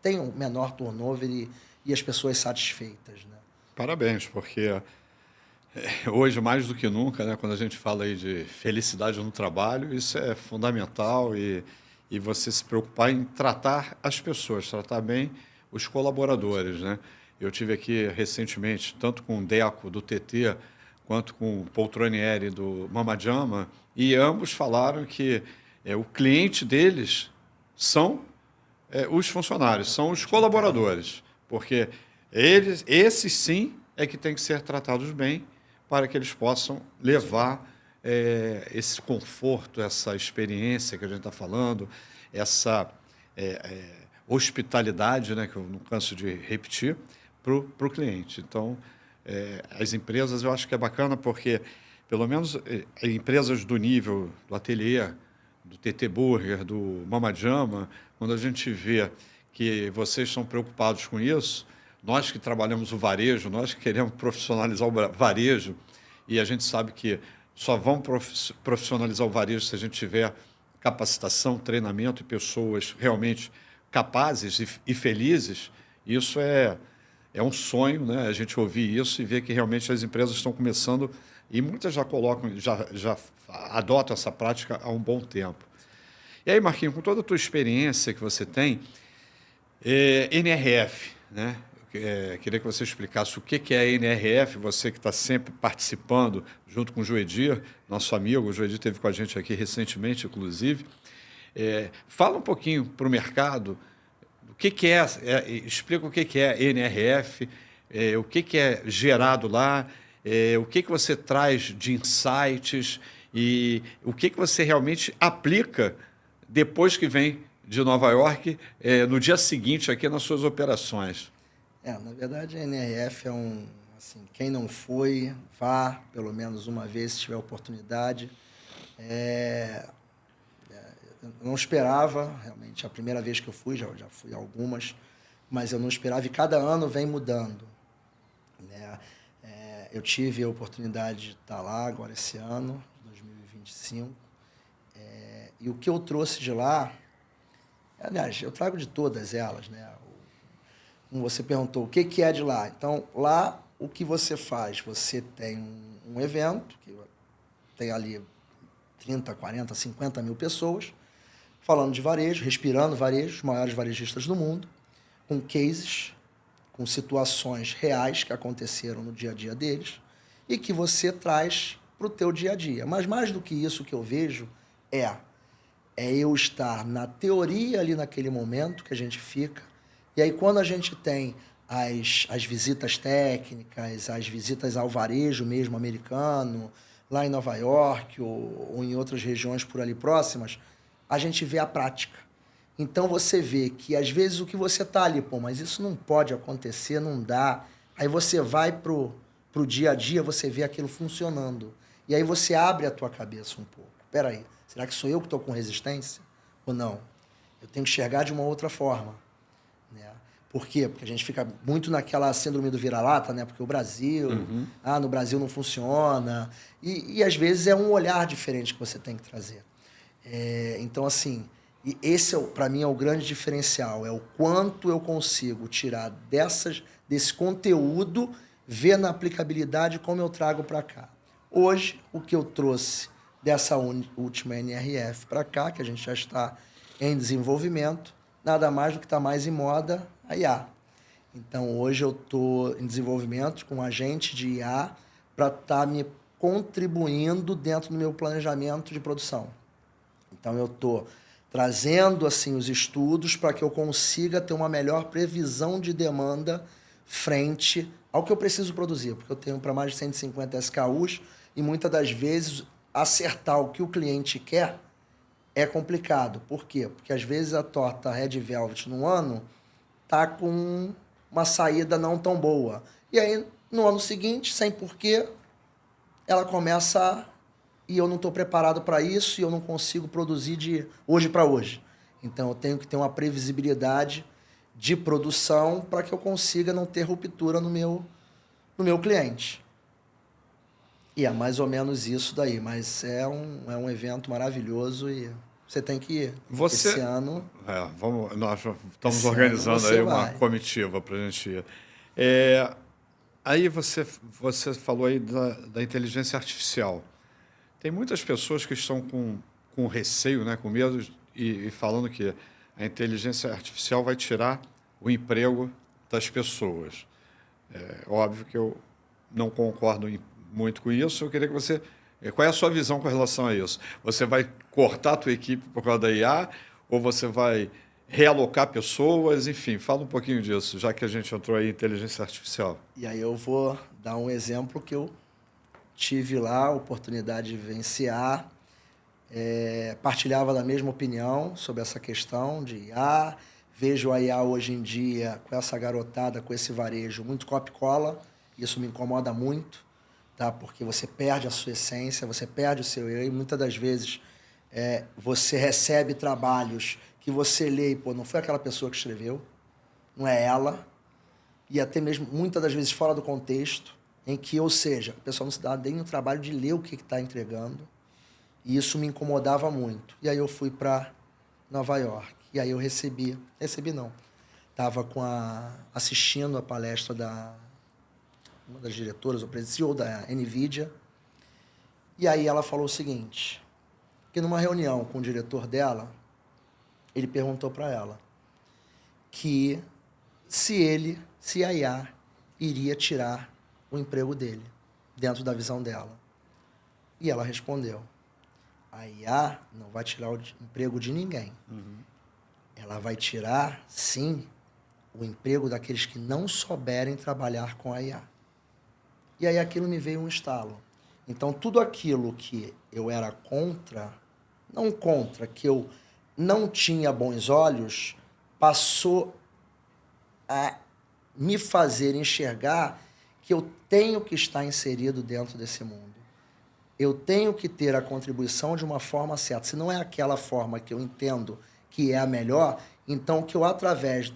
tenha um menor turnover e as pessoas satisfeitas, né? Parabéns, porque hoje, mais do que nunca, né, quando a gente fala aí de felicidade no trabalho, isso é fundamental e você se preocupar em tratar as pessoas, tratar bem os colaboradores, né? Eu tive aqui recentemente, tanto com o Deco, do TT, quanto com o Poltronieri, do Mama Jama, e ambos falaram que o cliente deles são os funcionários, são os colaboradores, porque esses sim é que têm que ser tratados bem para que eles possam levar esse conforto, essa experiência que a gente está falando, essa hospitalidade, né, que eu não canso de repetir, para o cliente. Então, as empresas, eu acho que é bacana porque, pelo menos, empresas do nível do Ateliê, do TT Burger, do Mama Jama, quando a gente vê que vocês estão preocupados com isso, nós que trabalhamos o varejo, nós que queremos profissionalizar o varejo, e a gente sabe que só vamos profissionalizar o varejo se a gente tiver capacitação, treinamento e pessoas realmente capazes e felizes, isso é um sonho, né? A gente ouvir isso e ver que realmente as empresas estão começando, e muitas já colocam, já adotam essa prática há um bom tempo. E aí, Marquinhos, com toda a tua experiência que você tem, NRF, né? Queria que você explicasse o que é a NRF, você que está sempre participando, junto com o Joedir, nosso amigo. O Joedir esteve com a gente aqui recentemente, inclusive. Fala um pouquinho para o mercado, o que é, explica o que é NRF, o que é gerado lá, o que você traz de insights e o que você realmente aplica depois que vem de Nova York, no dia seguinte aqui nas suas operações. Na verdade, a NRF é Assim, quem não foi, vá pelo menos uma vez, se tiver oportunidade. Eu não esperava, realmente, a primeira vez que eu fui, já fui algumas, mas eu não esperava, e cada ano vem mudando, né? Eu tive a oportunidade de estar lá agora esse ano, 2025, e o que eu trouxe de lá, aliás, eu trago de todas elas, né? Como você perguntou, o que é de lá? Então, lá, o que você faz? Você tem um evento, que tem ali 30, 40, 50 mil pessoas, falando de varejo, respirando varejo, os maiores varejistas do mundo, com cases, com situações reais que aconteceram no dia a dia deles e que você traz para o teu dia a dia. Mas mais do que isso, o que eu vejo é eu estar na teoria ali naquele momento que a gente fica, e aí quando a gente tem as visitas técnicas, as visitas ao varejo mesmo americano, lá em Nova York ou em outras regiões por ali próximas, a gente vê a prática. Então você vê que às vezes o que você tá ali, pô, mas isso não pode acontecer, não dá. Aí você vai pro dia a dia, você vê aquilo funcionando. E aí você abre a tua cabeça um pouco. Peraí, será que sou eu que estou com resistência? Ou não? Eu tenho que enxergar de uma outra forma. Né? Por quê? Porque a gente fica muito naquela síndrome do vira-lata, né? Porque o Brasil, no Brasil não funciona. E às vezes é um olhar diferente que você tem que trazer. Então, assim, e esse, para mim, é o grande diferencial. É o quanto eu consigo tirar desse conteúdo, ver na aplicabilidade como eu trago para cá. Hoje, o que eu trouxe dessa última NRF para cá, que a gente já está em desenvolvimento, nada mais do que está mais em moda, a IA. Então, hoje eu estou em desenvolvimento com um agente de IA para estar me contribuindo dentro do meu planejamento de produção. Então, eu estou trazendo assim, os estudos para que eu consiga ter uma melhor previsão de demanda frente ao que eu preciso produzir, porque eu tenho para mais de 150 SKUs e muitas das vezes acertar o que o cliente quer é complicado. Por quê? Porque às vezes a torta Red Velvet no ano tá com uma saída não tão boa. E aí, no ano seguinte, sem porquê, ela começa e eu não estou preparado para isso e eu não consigo produzir de hoje para hoje. Então, eu tenho que ter uma previsibilidade de produção para que eu consiga não ter ruptura no meu cliente. E é mais ou menos isso daí, mas é um evento maravilhoso e você tem que ir. Esse ano... nós estamos organizando aí uma comitiva para a gente ir. Aí você falou aí da inteligência artificial. Tem muitas pessoas que estão com receio, né, com medo e falando que a inteligência artificial vai tirar o emprego das pessoas. É óbvio que eu não concordo muito com isso. Eu queria que você... Qual é a sua visão com relação a isso? Você vai cortar a tua equipe por causa da IA ou você vai realocar pessoas? Enfim, fala um pouquinho disso, já que a gente entrou aí em inteligência artificial. E aí eu vou dar um exemplo que eu tive lá, a oportunidade de vivenciar, partilhava da mesma opinião sobre essa questão de IA. Vejo a IA hoje em dia com essa garotada, com esse varejo, muito copy-cola. Isso me incomoda muito, tá? Porque você perde a sua essência, você perde o seu eu. E muitas das vezes você recebe trabalhos que você lê e, pô, não foi aquela pessoa que escreveu, não é ela. E até mesmo, muitas das vezes, fora do contexto, em que, ou seja, a pessoa não se dá nem o trabalho de ler o que está entregando. E isso me incomodava muito. E aí eu fui para Nova York. E aí eu recebi não, estava assistindo a palestra uma das diretoras, o CEO da NVIDIA, e aí ela falou o seguinte, que numa reunião com o diretor dela, ele perguntou para ela que se a IA iria tirar o emprego dele, dentro da visão dela. E ela respondeu, a IA não vai tirar o emprego de ninguém. Ela vai tirar, sim, o emprego daqueles que não souberem trabalhar com a IA. E aí aquilo me veio um estalo. Então, tudo aquilo que eu era que eu não tinha bons olhos, passou a me fazer enxergar que eu tenho que estar inserido dentro desse mundo. Eu tenho que ter a contribuição de uma forma certa. Se não é aquela forma que eu entendo que é a melhor, então que eu, através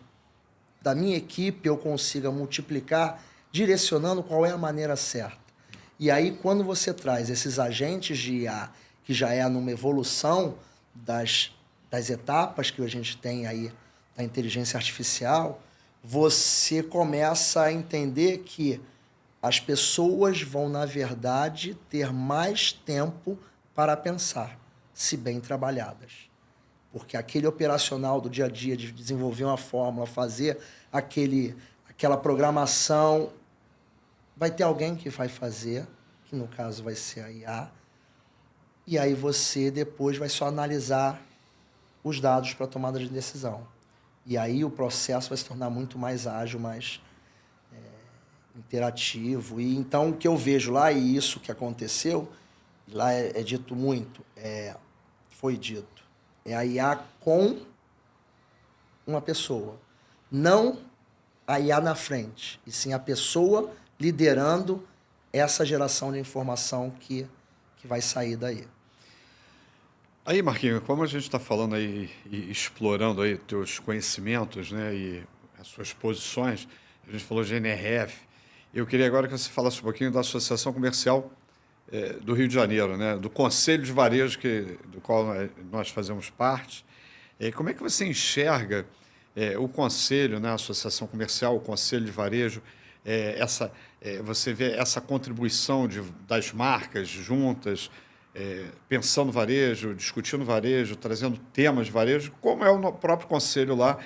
da minha equipe, eu consiga multiplicar, direcionando qual é a maneira certa. E aí, quando você traz esses agentes de IA, que já é numa evolução das etapas que a gente tem aí da inteligência artificial, você começa a entender que as pessoas vão, na verdade, ter mais tempo para pensar, se bem trabalhadas. Porque aquele operacional do dia a dia, de desenvolver uma fórmula, fazer aquela programação, vai ter alguém que vai fazer, que no caso vai ser a IA, e aí você depois vai só analisar os dados para tomada de decisão. E aí o processo vai se tornar muito mais ágil, mais interativo. E então o que eu vejo lá, e isso que aconteceu, lá é dito muito, foi dito, é a IA com uma pessoa. Não a IA na frente, e sim a pessoa liderando essa geração de informação que vai sair daí. Aí, Marquinhos, como a gente está falando aí e explorando aí teus conhecimentos, né, e as suas posições, a gente falou de NRF, eu queria agora que você falasse um pouquinho da Associação Comercial do Rio de Janeiro, né, do Conselho de Varejo do qual nós fazemos parte. Como é que você enxerga o Conselho, né, a Associação Comercial, o Conselho de Varejo, você vê essa contribuição das marcas juntas, pensando varejo, discutindo varejo, trazendo temas de varejo, como é o próprio conselho lá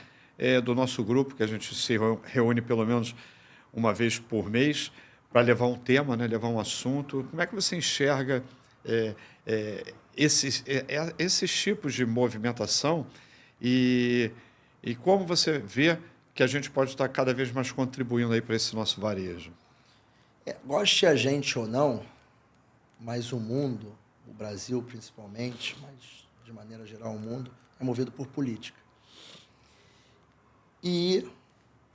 do nosso grupo, que a gente se reúne pelo menos uma vez por mês para levar um tema, né, levar um assunto. Como é que você enxerga esses tipos de movimentação e como você vê que a gente pode estar cada vez mais contribuindo aí para esse nosso varejo? Goste a gente ou não, mas o mundo, o Brasil principalmente, mas de maneira geral o mundo, é movido por política. E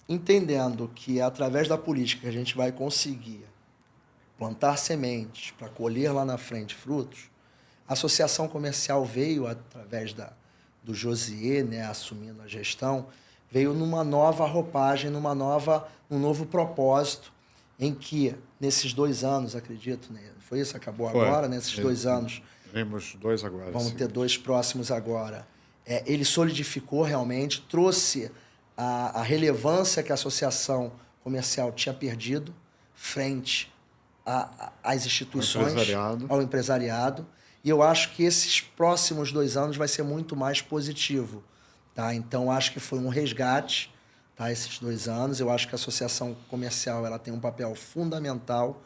entendendo que é através da política que a gente vai conseguir plantar sementes para colher lá na frente frutos, a associação comercial veio, através do Josier, né, assumindo a gestão, veio numa nova roupagem, num novo propósito, em que, nesses 2 anos, acredito, né? Foi isso? Acabou agora, nesses 2 anos. Temos 2 agora. Vamos sim. ter 2 próximos agora. Ele solidificou realmente, trouxe a relevância que a associação comercial tinha perdido frente às instituições, ao empresariado. E eu acho que esses próximos 2 anos vai ser muito mais positivo. Tá? Então, acho que foi um resgate, tá? Esses 2 anos. Eu acho que a associação comercial ela tem um papel fundamental.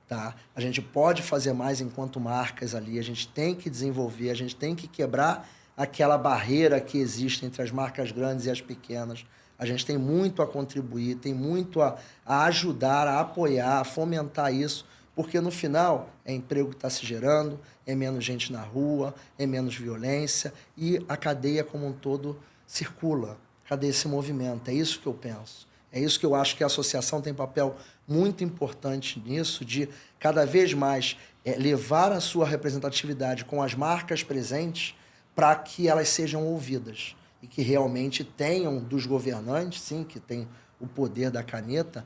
Tá? A gente pode fazer mais enquanto marcas ali, a gente tem que desenvolver, a gente tem que quebrar aquela barreira que existe entre as marcas grandes e as pequenas. A gente tem muito a contribuir, tem muito a ajudar, a apoiar, a fomentar isso, porque no final é emprego que está se gerando, é menos gente na rua, é menos violência e a cadeia como um todo circula. Cadê esse movimento? É isso que eu penso. É isso que eu acho que a associação tem papel muito importante nisso, de cada vez mais levar a sua representatividade com as marcas presentes para que elas sejam ouvidas e que realmente tenham dos governantes, sim, que tem o poder da caneta,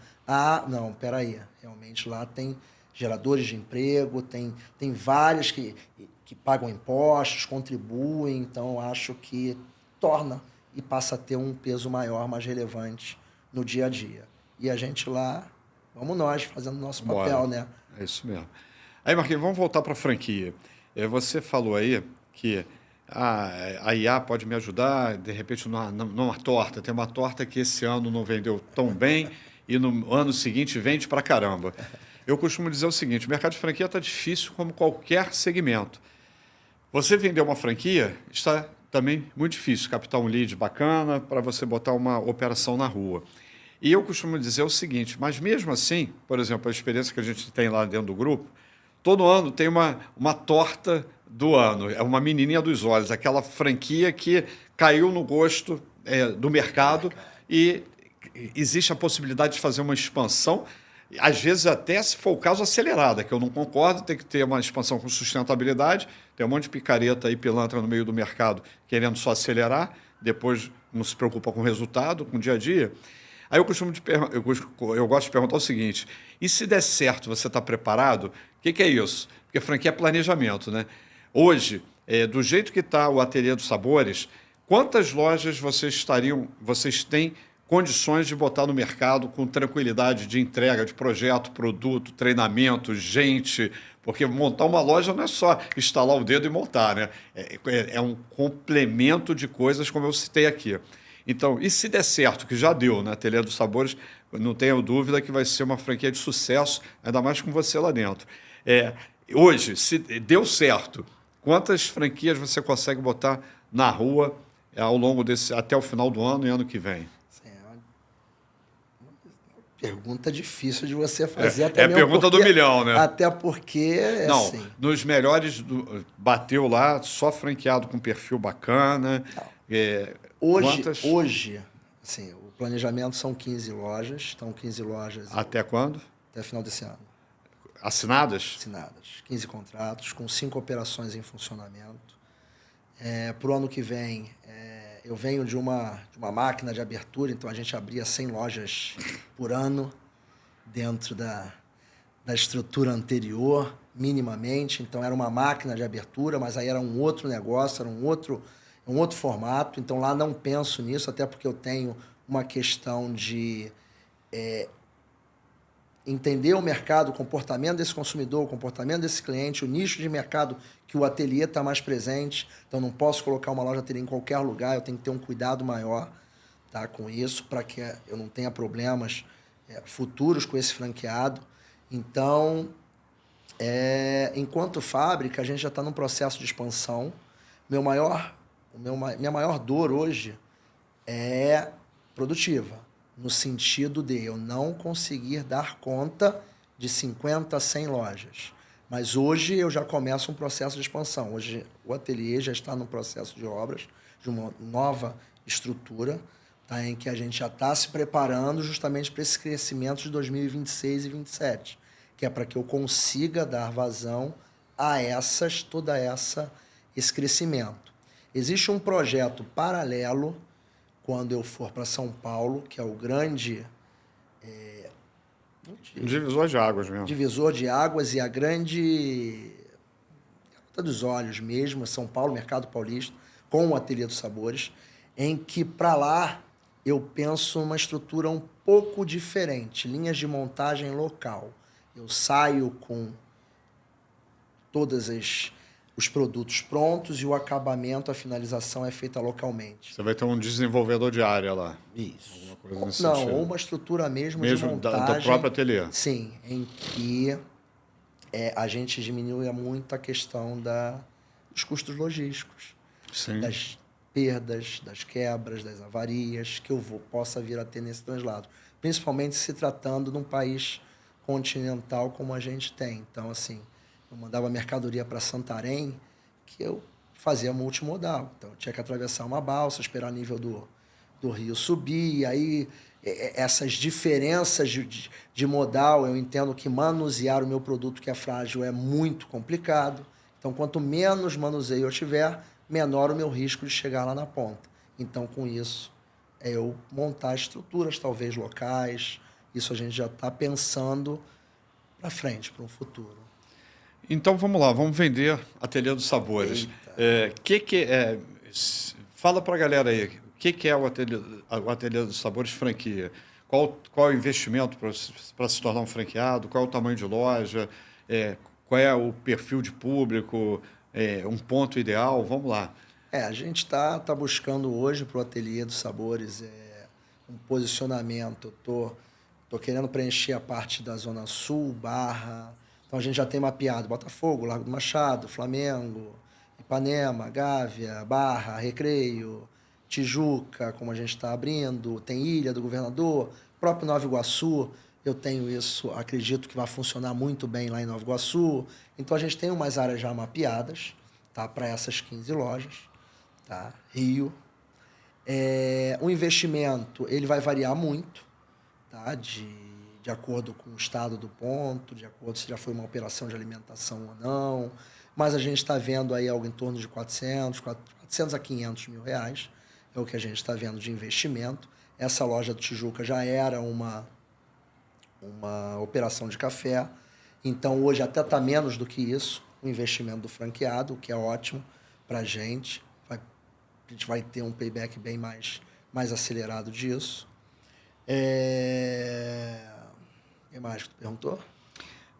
não, peraí, realmente lá tem geradores de emprego, tem vários que pagam impostos, contribuem, então acho que torna e passa a ter um peso maior, mais relevante no dia a dia. E a gente lá, vamos nós, fazendo o nosso papel, né? É isso mesmo. Aí, Marquinhos, vamos voltar para a franquia. Você falou aí que a IA pode me ajudar, de repente, numa torta. Tem uma torta que esse ano não vendeu tão bem e no ano seguinte vende para caramba. Eu costumo dizer o seguinte, o mercado de franquia está difícil como qualquer segmento. Você vender uma franquia está também muito difícil, captar um lead bacana para você botar uma operação na rua. E eu costumo dizer o seguinte, mas mesmo assim, por exemplo, a experiência que a gente tem lá dentro do grupo, todo ano tem uma torta do ano, é uma menininha dos olhos, aquela franquia que caiu no gosto do mercado e existe a possibilidade de fazer uma expansão às vezes até, se for o caso, acelerada, que eu não concordo, tem que ter uma expansão com sustentabilidade, tem um monte de picareta aí, pilantra no meio do mercado, querendo só acelerar, depois não se preocupa com o resultado, com o dia a dia. Aí eu gosto de perguntar o seguinte, e se der certo, você está preparado? O que é isso? Porque franquia é planejamento, né? Hoje, do jeito que está o Ateliê dos Sabores, quantas lojas vocês têm condições de botar no mercado com tranquilidade de entrega, de projeto, produto, treinamento, gente? Porque montar uma loja não é só instalar o dedo e montar, né? É um complemento de coisas, como eu citei aqui. Então, e se der certo, que já deu na Ateliê dos Sabores, não tenho dúvida que vai ser uma franquia de sucesso, ainda mais com você lá dentro. Hoje, se deu certo, quantas franquias você consegue botar na rua ao longo até o final do ano e ano que vem? É uma pergunta difícil de você fazer. É a pergunta do milhão, né? Até porque, Não, assim... nos melhores, bateu lá, só franqueado com perfil bacana. Hoje, assim, o planejamento são 15 lojas, estão 15 lojas... Até quando? Até final desse ano. Assinadas? Assinadas. 15 contratos, com 5 operações em funcionamento. Para o ano que vem, eu venho de uma máquina de abertura, então a gente abria 100 lojas por ano dentro da estrutura anterior, minimamente. Então era uma máquina de abertura, mas aí era um outro negócio, era um outro formato. Então lá não penso nisso, até porque eu tenho uma questão de entender o mercado, o comportamento desse consumidor, o comportamento desse cliente, o nicho de mercado que o ateliê está mais presente. Então, não posso colocar uma loja ateliê em qualquer lugar, eu tenho que ter um cuidado maior, tá, com isso, para que eu não tenha problemas futuros com esse franqueado. Então, enquanto fábrica, a gente já está num processo de expansão. Minha maior dor hoje é produtiva, no sentido de eu não conseguir dar conta de 50 a 100 lojas. Mas hoje eu já começo um processo de expansão. Hoje o ateliê já está no processo de obras, de uma nova estrutura, tá, em que a gente já está se preparando justamente para esse crescimento de 2026 e 2027, que é para que eu consiga dar vazão a esse crescimento. Existe um projeto paralelo quando eu for para São Paulo, que é o grande... divisor de águas mesmo. Divisor de águas e a grande... garota dos olhos mesmo, São Paulo, Mercado Paulista, com o Ateliê dos Sabores, em que para lá eu penso uma estrutura um pouco diferente, linhas de montagem local. Eu saio com todas os produtos prontos e o acabamento, a finalização é feita localmente. Você vai ter um desenvolvedor de área lá. Isso. Alguma coisa nesse Não, sentido. ou uma estrutura mesmo de montagem. Do próprio ateliê. Sim, em que a gente diminui muito a questão dos custos logísticos. Sim. Das perdas, das quebras, das avarias que eu possa vir a ter nesse translado. Principalmente se tratando de um país continental como a gente tem. Então, assim, eu mandava mercadoria para Santarém, que eu fazia multimodal. Então, eu tinha que atravessar uma balsa, esperar o nível do rio subir. E aí, essas diferenças de modal, eu entendo que manusear o meu produto que é frágil é muito complicado. Então, quanto menos manuseio eu tiver, menor o meu risco de chegar lá na ponta. Então, com isso, eu montar estruturas, talvez locais. Isso a gente já está pensando para frente, para um futuro. Então vamos lá, vamos vender Ateliê dos Sabores. Fala para a galera aí, o que é o Ateliê dos Sabores franquia? Qual é o investimento para se tornar um franqueado? Qual é o tamanho de loja? Qual é o perfil de público? Um ponto ideal? Vamos lá. A gente está buscando hoje para o Ateliê dos Sabores um posicionamento. Tô querendo preencher a parte da Zona Sul, Barra. Então a gente já tem mapeado Botafogo, Largo do Machado, Flamengo, Ipanema, Gávea, Barra, Recreio, Tijuca, como a gente está abrindo, tem Ilha do Governador, próprio Nova Iguaçu. Eu tenho isso, acredito que vai funcionar muito bem lá em Nova Iguaçu. Então a gente tem umas áreas já mapeadas, tá, para essas 15 lojas, tá? Rio. O investimento ele vai variar muito, tá, de de acordo com o estado do ponto, de acordo se já foi uma operação de alimentação ou não. Mas a gente está vendo aí algo em torno de 400 a 500 mil reais, é o que a gente está vendo de investimento. Essa loja do Tijuca já era uma operação de café, então hoje até está menos do que isso, o investimento do franqueado, o que é ótimo para a gente. A gente vai ter um payback bem mais acelerado disso. O que mais que tu perguntou?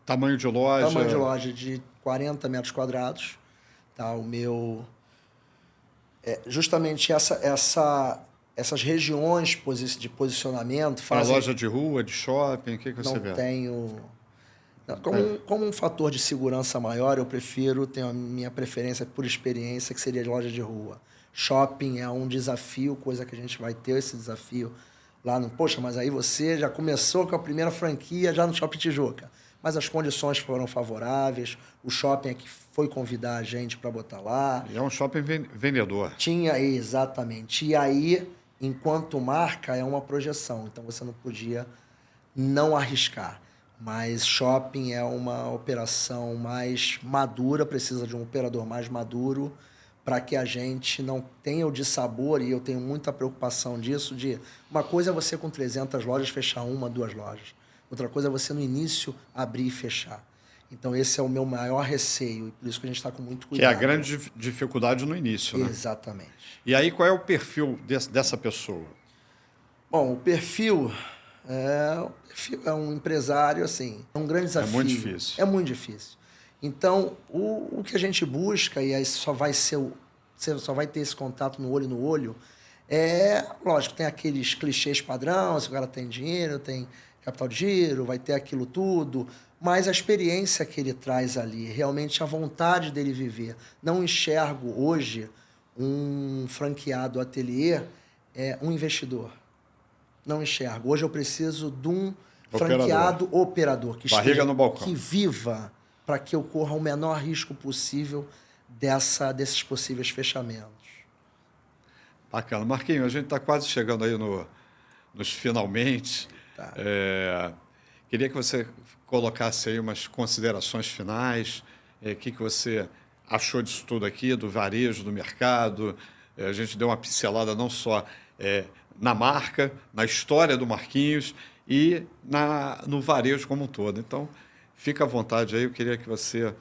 Tamanho de loja? Tamanho de loja de 40 metros quadrados. Tá? O meu... justamente essas regiões de posicionamento fazem... É loja de rua, de shopping, o que você vê? Não tenho... Como um fator de segurança maior, eu tenho a minha preferência por experiência, que seria de loja de rua. Shopping é um desafio, coisa que a gente vai ter esse desafio lá no... Poxa, mas aí você já começou com a primeira franquia já no Shopping Tijuca. Mas as condições foram favoráveis, o shopping é que foi convidar a gente para botar lá. E é um shopping vendedor. Tinha, exatamente. E aí, enquanto marca, é uma projeção, então você não podia não arriscar. Mas shopping é uma operação mais madura, precisa de um operador mais maduro para que a gente não tenha o dissabor, e eu tenho muita preocupação disso, de uma coisa é você com 300 lojas fechar 1, 2 lojas. Outra coisa é você no início abrir e fechar. Então esse é o meu maior receio e por isso que a gente está com muito cuidado. Que é a grande dificuldade no início, né? Exatamente. E aí qual é o perfil dessa pessoa? Bom, o perfil é um empresário, assim, é um grande desafio. É muito difícil. É muito difícil. Então, o que a gente busca, e aí você só vai ter esse contato no olho, lógico, tem aqueles clichês padrão, se o cara tem dinheiro, tem capital de giro, vai ter aquilo tudo, mas a experiência que ele traz ali, realmente a vontade dele viver. Não enxergo hoje um franqueado ateliê um investidor. Não enxergo. Hoje eu preciso de um franqueado operador que barriga no balcão, que viva para que ocorra o menor risco possível desses possíveis fechamentos. Bacana. Marquinhos, a gente está quase chegando aí nos finalmente. Tá. Queria que você colocasse aí umas considerações finais. O que você achou disso tudo aqui, do varejo, do mercado? A gente deu uma pincelada não só na marca, na história do Marquinhos e no varejo como um todo. Então, fica à vontade aí. Eu queria que você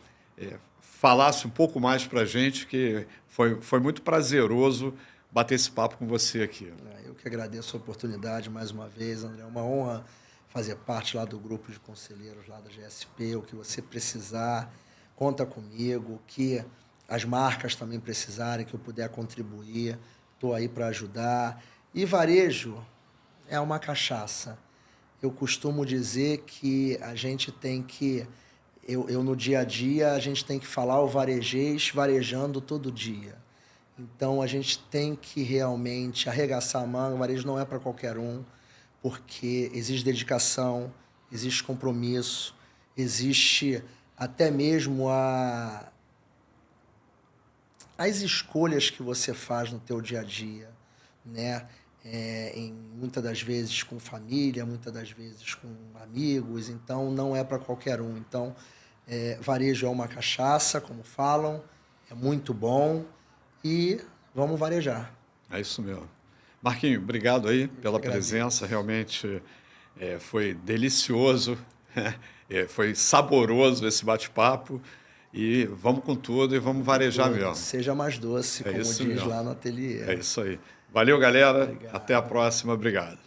falasse um pouco mais para a gente, que foi muito prazeroso bater esse papo com você aqui. Eu que agradeço a oportunidade mais uma vez, André. É uma honra fazer parte lá do grupo de conselheiros lá da GSP. O que você precisar, conta comigo. O que as marcas também precisarem, que eu puder contribuir, estou aí para ajudar. E varejo é uma cachaça. Eu costumo dizer que a gente tem que... Eu no dia a dia, a gente tem que falar o varejês varejando todo dia. Então, a gente tem que realmente arregaçar a manga. O varejo não é para qualquer um, porque existe dedicação, existe compromisso, existe até mesmo as escolhas que você faz no teu dia a dia, né? Muitas das vezes com família, muitas das vezes com amigos, então não é para qualquer um. Então, varejo é uma cachaça, como falam, é muito bom e vamos varejar. É isso mesmo. Marquinhos, obrigado aí pela presença, realmente foi delicioso, foi saboroso esse bate-papo e vamos com tudo e vamos varejar mesmo. Seja mais doce, como diz lá no ateliê. É isso aí. Valeu, galera. Obrigado. Até a próxima. Obrigado.